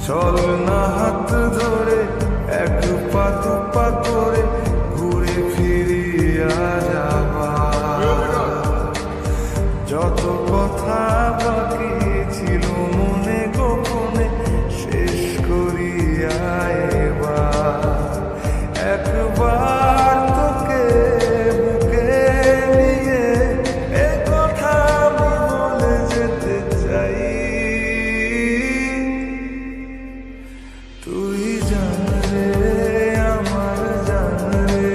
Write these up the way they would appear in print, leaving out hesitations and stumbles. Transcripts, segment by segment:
চল না হাত ধরে এক পা দু পা করে ঘুরে ফিরিয়া যাবা। যত কথা বাকি ছিল মনে গোপনে শেষ করিয়া এবার একবার তোকে বুকে নিয়ে এ কথা আমি বলে যেতে চাই। তুই জান রে আমার জান রে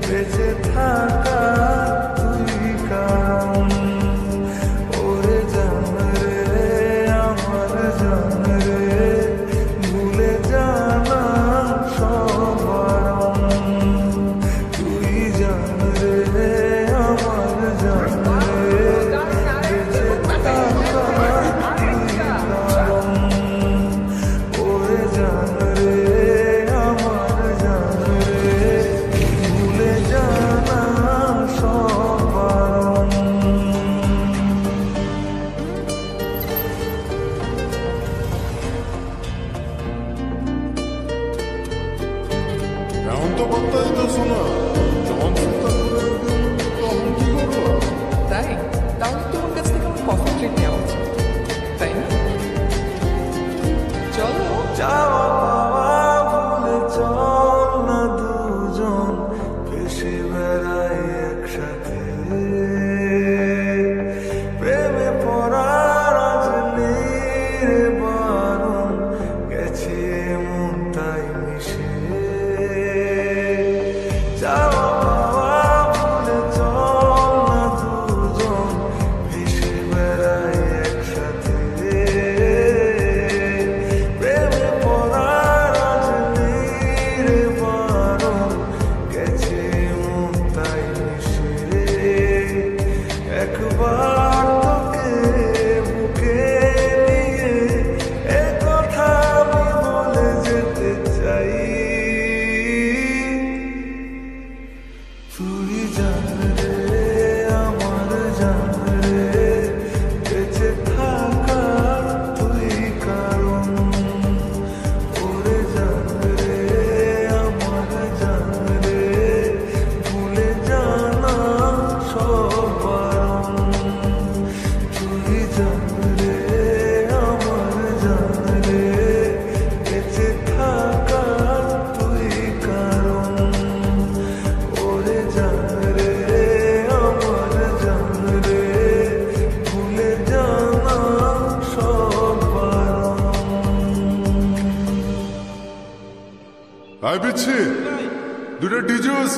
বেঁচে থাকা তুই কারণ। ওরে জান রে আমার জান রে ভুলে জানা সব বারণ। তুই জান রে আমার জান রে বেঁচে থাকা তুই কারণ। ওরে জান রে আমার জান রে ভুলে জানা সব বারণ। এখন তো পাত্তা দিতেছ না, যখন চিন্তা করে তখন কি করবো? তাই তাহলে তোমার কাছ থেকে আমার কফি ট্রিট নেওয়া উচিত, তাই না? চলো। যাওয়া পাওয়া ভুলে চল না দুজন ভেসে বেড়াই একসাথে। প্রেমে পড়ার আজ নেই রে বারণ, গেছে মন তাই মিশে। যাওয়া পাওয়া ভুলে চল না দুজন ভেসে বেড়াই একসাথে। প্রেমে পড়ার আজ নেই রে বারণ, গেছে মন তাই মিশে। একবার তোকে বুকে নিয়ে এ কথা আমি বলে যেতে চাই। তুই জান রে আমার জান রে বেঁচে থাকা তুই কারণ। ওরে জান রে আমার জান রে ভুলে জানা সব বারণ। তুই জান রে আমার জান রে বেঁচে থাকা তুই কারণ। ওরে জান রে আমার জান রে ভুলে জানা সব বারণ। আই বিচ্ছি দুটো ডিজুস